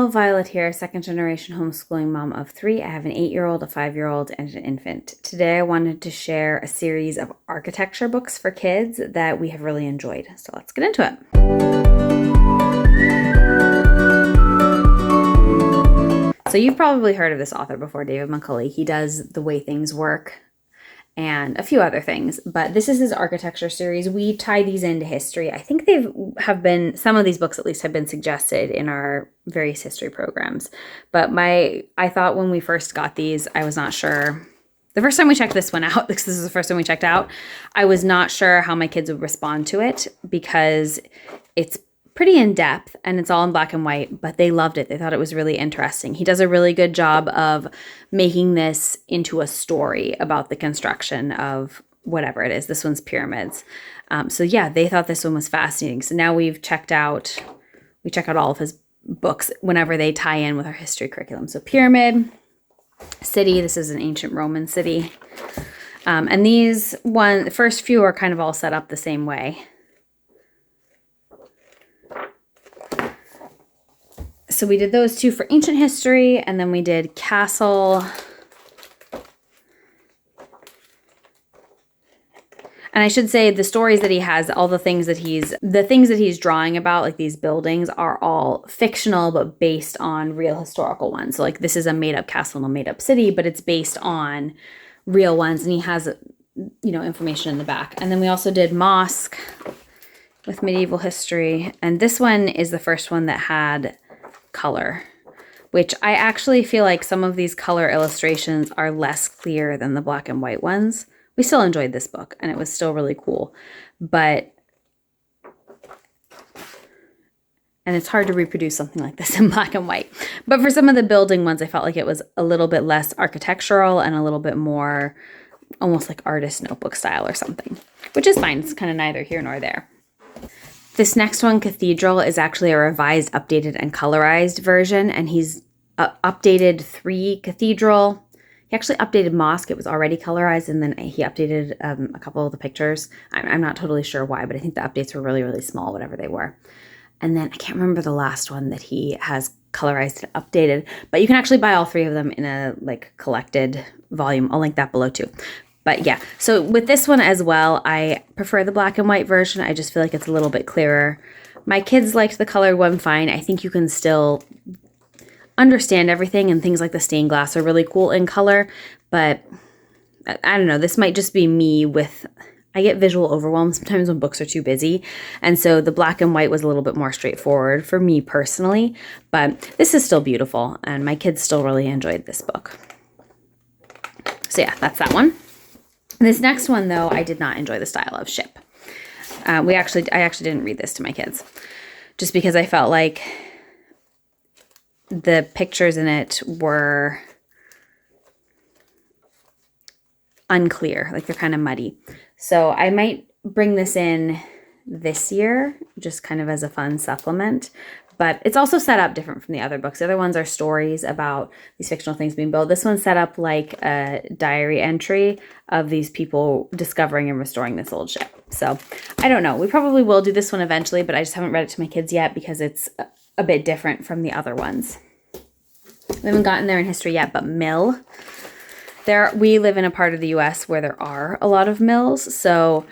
Hello, Violet here, second generation homeschooling mom of 3. I have an 8-year-old, a 5-year-old, and an infant. Today I wanted to share a series of architecture books for kids that we have really enjoyed. So let's get into it. So you've probably heard of this author before, David Macaulay. He does The Way Things Work and a few other things, but this is his architecture series. We tie these into history. I think some of these books at least have been suggested in our various history programs. But I thought when we first got these, I was not sure. The first time we checked this one out, because this is the first one we checked out, I was not sure how my kids would respond to it because it's pretty in-depth and it's all in black and white, but they loved it. They thought it was really interesting. He does a really good job of making this into a story about the construction of whatever it is. This one's pyramids. So yeah, they thought this one was fascinating. So now we check out all of his books whenever they tie in with our history curriculum. So pyramid, city, this is an ancient Roman city. And the first few are kind of all set up the same way. So we did those two for ancient history, and then we did castle. And I should say the stories that he has, all the things that he's drawing about, like these buildings, are all fictional, but based on real historical ones. So like this is a made-up castle and a made-up city, but it's based on real ones, and he has, information in the back. And then we also did mosque with medieval history, and this one is the first one that had color, which I actually feel like some of these color illustrations are less clear than the black and white ones. We still enjoyed this book and it was still really cool, and it's hard to reproduce something like this in black and white. But for some of the building ones, I felt like it was a little bit less architectural and a little bit more almost like artist notebook style or something, which is fine. It's kind of neither here nor there. This next one, Cathedral, is actually a revised, updated, and colorized version, and he's updated 3 Cathedral. He actually updated Mosque. It was already colorized, and then he updated a couple of the pictures. I'm not totally sure why, but I think the updates were really, really small, whatever they were. And then I can't remember the last one that he has colorized and updated, but you can actually buy all 3 of them in a collected volume. I'll link that below too. But yeah, so with this one as well, I prefer the black and white version. I just feel like it's a little bit clearer. My kids liked the colored one fine. I think you can still understand everything, and things like the stained glass are really cool in color. But I don't know, this might just be me I get visual overwhelm sometimes when books are too busy. And so the black and white was a little bit more straightforward for me personally. But this is still beautiful, and my kids still really enjoyed this book. So yeah, that's that one. This next one, though, I did not enjoy the style of ship. I actually didn't read this to my kids just because I felt like the pictures in it were unclear, like they're kind of muddy. So I might bring this in this year just kind of as a fun supplement. But it's also set up different from the other books. The other ones are stories about these fictional things being built. This one's set up like a diary entry of these people discovering and restoring this old ship. So I don't know. We probably will do this one eventually, but I just haven't read it to my kids yet because it's a bit different from the other ones. We haven't gotten there in history yet, but mill. We live in a part of the U.S. where there are a lot of mills. So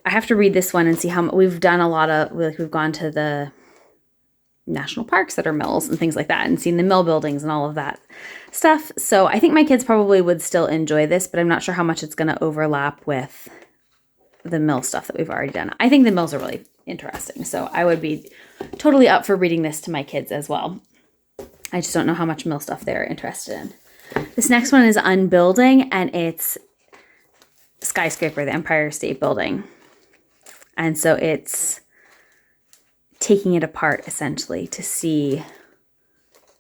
I have to read this one and see how we've done a lot of, we've gone to the national parks that are mills and things like that and seen the mill buildings and all of that stuff. So I think my kids probably would still enjoy this, but I'm not sure how much it's going to overlap with the mill stuff that we've already done. I think the mills are really interesting, so I would be totally up for reading this to my kids as well. I just don't know how much mill stuff they're interested in. This next one is Unbuilding, and it's Skyscraper, the Empire State Building. And so it's taking it apart essentially to see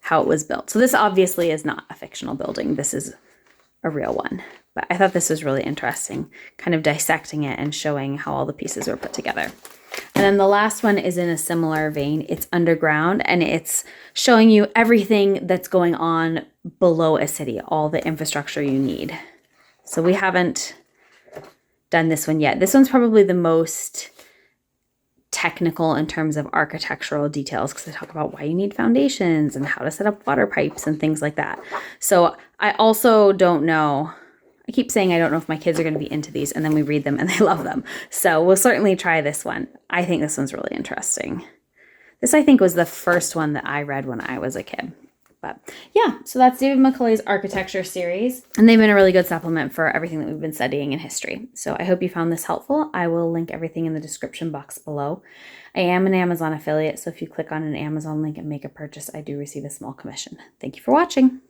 how it was built. So this obviously is not a fictional building. This is a real one. But I thought this was really interesting, kind of dissecting it and showing how all the pieces were put together. And then the last one is in a similar vein. It's underground, and it's showing you everything that's going on below a city, all the infrastructure you need. So we haven't done this one yet. This one's probably the most technical in terms of architectural details because they talk about why you need foundations and how to set up water pipes and things like that. So I also don't know. I keep saying I don't know if my kids are going to be into these, and then we read them and they love them. So we'll certainly try this one. I think this one's really interesting. This, I think, was the first one that I read when I was a kid. But yeah, so that's David Macaulay's architecture series. And they've been a really good supplement for everything that we've been studying in history. So I hope you found this helpful. I will link everything in the description box below. I am an Amazon affiliate, so if you click on an Amazon link and make a purchase, I do receive a small commission. Thank you for watching.